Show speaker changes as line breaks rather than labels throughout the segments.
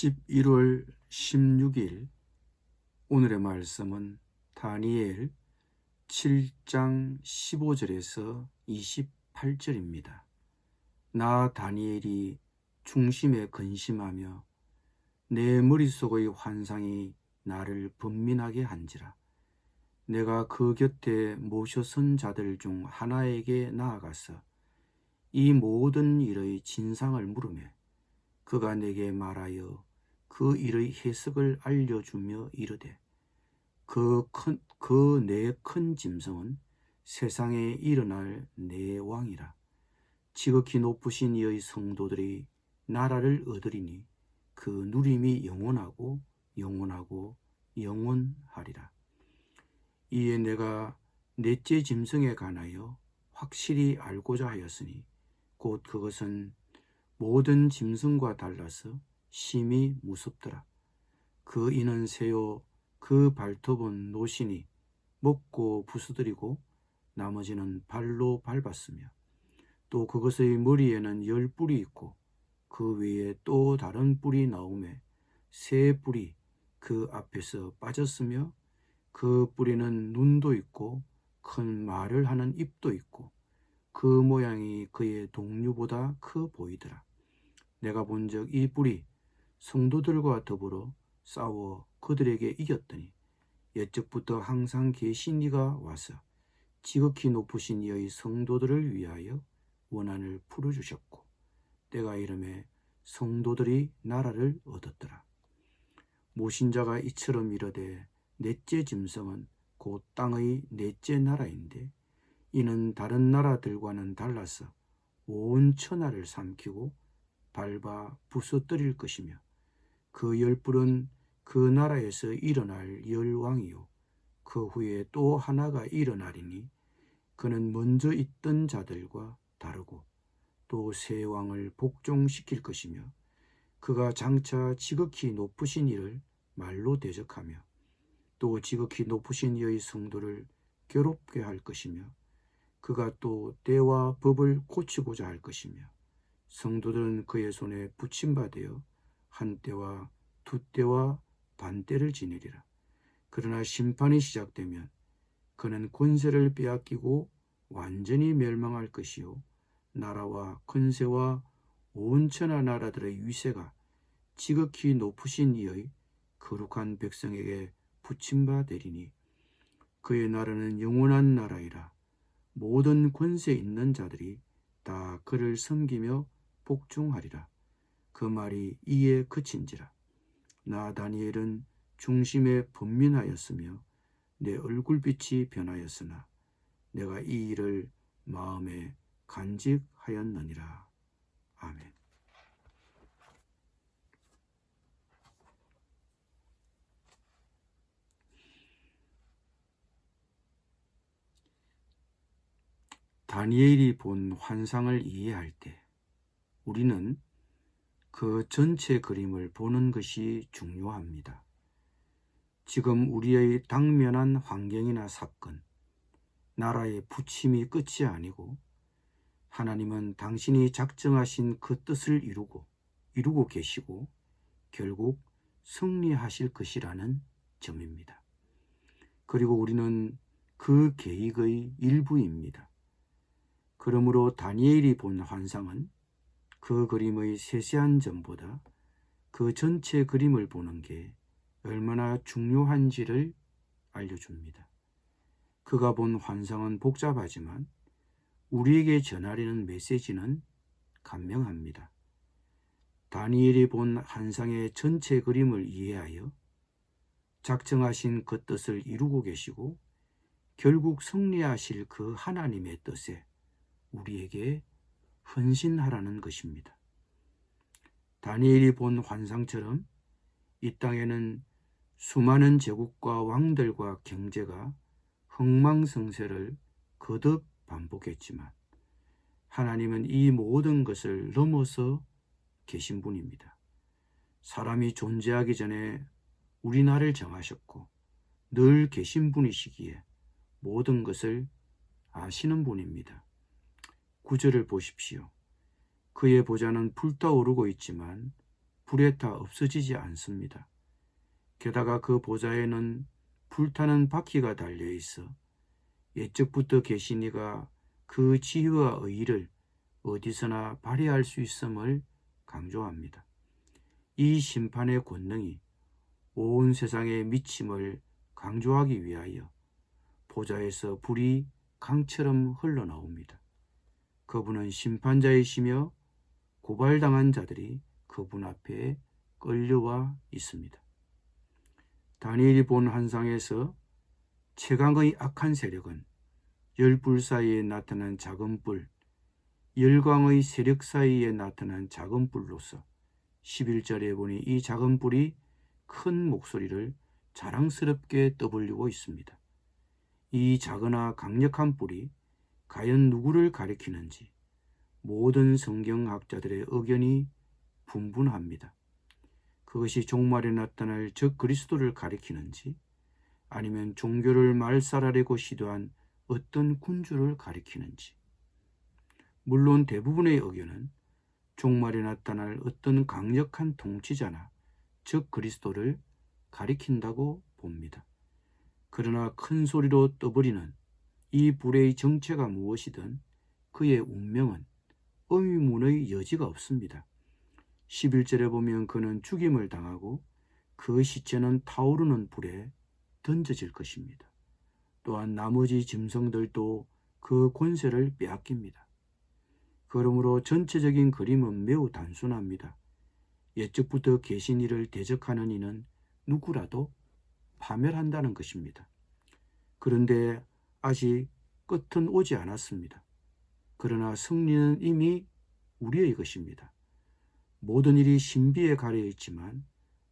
11월 16일 오늘의 말씀은 다니엘 7장 15절에서 28절입니다. 나 다니엘이 중심에 근심하며 내 머릿속의 환상이 나를 번민하게 한지라. 내가 그 곁에 모셔선 자들 중 하나에게 나아가서 이 모든 일의 진상을 물으매 그가 내게 말하여 그 일의 해석을 알려주며 이르되 그 내 큰 짐승은 세상에 일어날 내 왕이라. 지극히 높으신 이의 성도들이 나라를 얻으리니 그 누림이 영원하고 영원하고 영원하리라. 이에 내가 넷째 짐승에 관하여 확실히 알고자 하였으니 곧 그것은 모든 짐승과 달라서 심히 무섭더라. 그 이는 새요 그 발톱은 노시니 먹고 부수들이고 나머지는 발로 밟았으며 또 그것의 머리에는 10뿔이 있고 그 위에 또 다른 뿔이 나오매 새 뿔이 그 앞에서 빠졌으며 그 뿔에는 눈도 있고 큰 말을 하는 입도 있고 그 모양이 그의 동류보다 커 보이더라. 내가 본즉 이 뿔이 성도들과 더불어 싸워 그들에게 이겼더니 옛적부터 항상 계신 이가 와서 지극히 높으신 이의 성도들을 위하여 원한을 풀어주셨고 때가 이름에 성도들이 나라를 얻었더라. 모신자가 이처럼 이르되 넷째 짐승은 곧 땅의 넷째 나라인데 이는 다른 나라들과는 달라서 온 천하를 삼키고 밟아 부서뜨릴 것이며 그 10뿔은 그 나라에서 일어날 10왕이요 그 후에 또 하나가 일어나리니 그는 먼저 있던 자들과 다르고 또 새 왕을 복종시킬 것이며 그가 장차 지극히 높으신 이를 말로 대적하며 또 지극히 높으신 이의 성도를 괴롭게 할 것이며 그가 또 때와 법을 고치고자 할 것이며 성도들은 그의 손에 붙임받아 한 때와 두 때와 반 때를 지내리라. 그러나 심판이 시작되면 그는 권세를 빼앗기고 완전히 멸망할 것이요 나라와 권세와 온 천하 나라들의 위세가 지극히 높으신 이의 거룩한 백성에게 붙임받으리니 그의 나라는 영원한 나라이라. 모든 권세 있는 자들이 다 그를 섬기며 복종하리라. 그 말이 이에 그친지라. 나 다니엘은 중심에 번민하였으며 내 얼굴빛이 변하였으나 내가 이 일을 마음에 간직하였느니라. 아멘. 다니엘이 본 환상을 이해할 때 우리는 그 전체 그림을 보는 것이 중요합니다. 지금 우리의 당면한 환경이나 사건, 나라의 부침이 끝이 아니고 하나님은 당신이 작정하신 그 뜻을 이루고 계시고 결국 승리하실 것이라는 점입니다. 그리고 우리는 그 계획의 일부입니다. 그러므로 다니엘이 본 환상은 그 그림의 세세한 점보다 그 전체 그림을 보는 게 얼마나 중요한지를 알려줍니다. 그가 본 환상은 복잡하지만 우리에게 전하려는 메시지는 간명합니다. 다니엘이 본 환상의 전체 그림을 이해하여 작정하신 그 뜻을 이루고 계시고 결국 승리하실 그 하나님의 뜻에 우리에게 헌신하라는 것입니다. 다니엘이 본 환상처럼 이 땅에는 수많은 제국과 왕들과 경제가 흥망성쇠를 거듭 반복했지만 하나님은 이 모든 것을 넘어서 계신 분입니다. 사람이 존재하기 전에 우리나라를 정하셨고 늘 계신 분이시기에 모든 것을 아시는 분입니다. 9절을 보십시오. 그의 보좌는 불타오르고 있지만 불에 타 없어지지 않습니다. 게다가 그 보좌에는 불타는 바퀴가 달려 있어 옛적부터 계신 이가 그 지혜와 의의를 어디서나 발휘할 수 있음을 강조합니다. 이 심판의 권능이 온 세상에 미침을 강조하기 위하여 보좌에서 불이 강처럼 흘러나옵니다. 그분은 심판자이시며 고발당한 자들이 그분 앞에 끌려와 있습니다. 다니엘이 본 환상에서 최강의 악한 세력은 열불 사이에 나타난 작은 뿔, 열광의 세력 사이에 나타난 작은 뿔로서 11절에 보니 이 작은 뿔이 큰 목소리를 자랑스럽게 떠벌리고 있습니다. 이 작으나 강력한 뿔이 과연 누구를 가리키는지 모든 성경학자들의 의견이 분분합니다. 그것이 종말에 나타날 적 그리스도를 가리키는지 아니면 종교를 말살하려고 시도한 어떤 군주를 가리키는지. 물론 대부분의 의견은 종말에 나타날 어떤 강력한 통치자나 적 그리스도를 가리킨다고 봅니다. 그러나 큰 소리로 떠버리는 이 불의 정체가 무엇이든 그의 운명은 의문의 여지가 없습니다. 11절에 보면 그는 죽임을 당하고 그 시체는 타오르는 불에 던져질 것입니다. 또한 나머지 짐승들도 그 권세를 빼앗깁니다. 그러므로 전체적인 그림은 매우 단순합니다. 옛적부터 계신 이를 대적하는 이는 누구라도 파멸한다는 것입니다. 그런데 아직 끝은 오지 않았습니다. 그러나 승리는 이미 우리의 것입니다. 모든 일이 신비에 가려 있지만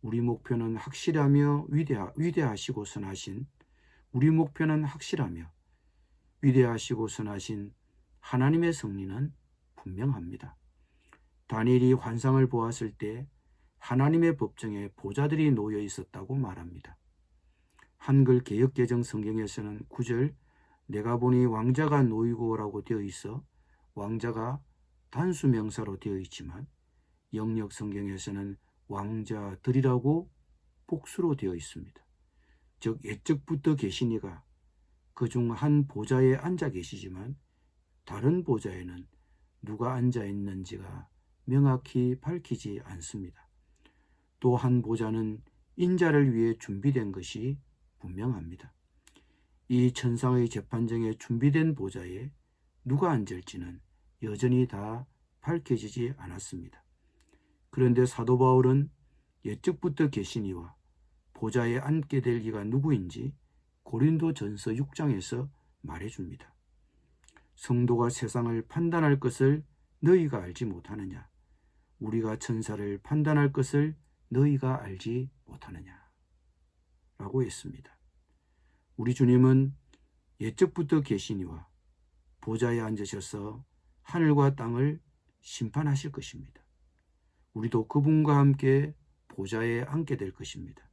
우리 목표는 확실하며 위대하시고 선하신 하나님의 승리는 분명합니다. 다니엘이 환상을 보았을 때 하나님의 법정에 보좌들이 놓여 있었다고 말합니다. 한글 개역개정 성경에서는 9절 내가 보니 왕자가 놓이고라고 되어 있어 왕자가 단수명사로 되어 있지만 영역 성경에서는 왕자들이라고 복수로 되어 있습니다. 즉 옛적부터 계신 이가 그중 한 보좌에 앉아 계시지만 다른 보좌에는 누가 앉아 있는지가 명확히 밝히지 않습니다. 또 한 보좌는 인자를 위해 준비된 것이 분명합니다. 이 천상의 재판정에 준비된 보좌에 누가 앉을지는 여전히 다 밝혀지지 않았습니다. 그런데 사도 바울은 옛적부터 계신 이와 보좌에 앉게 될 이가 누구인지 고린도전서 6장에서 말해줍니다. 성도가 세상을 판단할 것을 너희가 알지 못하느냐? 우리가 천사를 판단할 것을 너희가 알지 못하느냐? 라고 했습니다. 우리 주님은 옛적부터 계시니와 보좌에 앉으셔서 하늘과 땅을 심판하실 것입니다. 우리도 그분과 함께 보좌에 앉게 될 것입니다.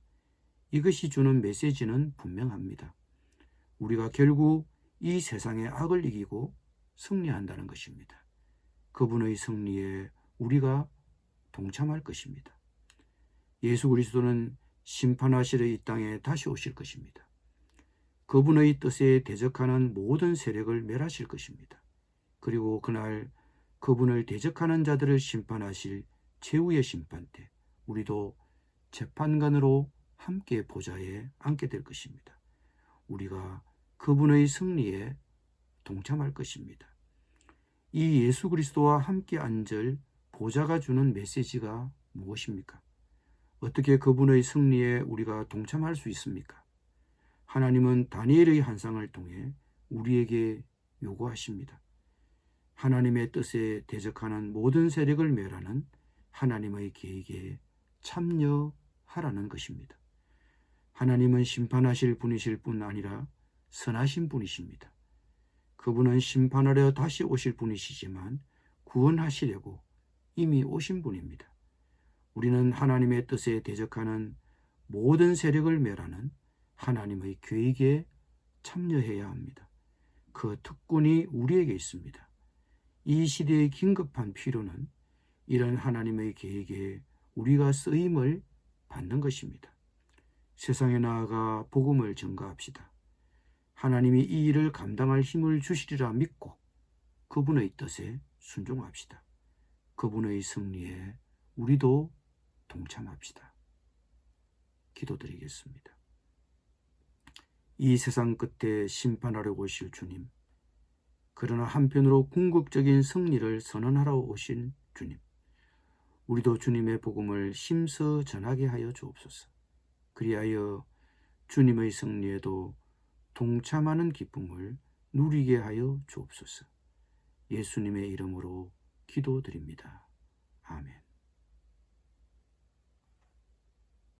이것이 주는 메시지는 분명합니다. 우리가 결국 이 세상의 악을 이기고 승리한다는 것입니다. 그분의 승리에 우리가 동참할 것입니다. 예수 그리스도는 심판하시러 이 땅에 다시 오실 것입니다. 그분의 뜻에 대적하는 모든 세력을 멸하실 것입니다. 그리고 그날 그분을 대적하는 자들을 심판하실 최후의 심판 때 우리도 재판관으로 함께 보좌에 앉게 될 것입니다. 우리가 그분의 승리에 동참할 것입니다. 이 예수 그리스도와 함께 앉을 보좌가 주는 메시지가 무엇입니까? 어떻게 그분의 승리에 우리가 동참할 수 있습니까? 하나님은 다니엘의 환상을 통해 우리에게 요구하십니다. 하나님의 뜻에 대적하는 모든 세력을 멸하는 하나님의 계획에 참여하라는 것입니다. 하나님은 심판하실 분이실 뿐 아니라 선하신 분이십니다. 그분은 심판하려 다시 오실 분이시지만 구원하시려고 이미 오신 분입니다. 우리는 하나님의 뜻에 대적하는 모든 세력을 멸하는 하나님의 계획에 참여해야 합니다. 그 특권이 우리에게 있습니다. 이 시대의 긴급한 필요는 이런 하나님의 계획에 우리가 쓰임을 받는 것입니다. 세상에 나아가 복음을 전가합시다. 하나님이 이 일을 감당할 힘을 주시리라 믿고 그분의 뜻에 순종합시다. 그분의 승리에 우리도 동참합시다. 기도드리겠습니다. 이 세상 끝에 심판하러 오실 주님, 그러나 한편으로 궁극적인 승리를 선언하러 오신 주님, 우리도 주님의 복음을 힘써 전하게 하여 주옵소서. 그리하여 주님의 승리에도 동참하는 기쁨을 누리게 하여 주옵소서. 예수님의 이름으로 기도드립니다. 아멘.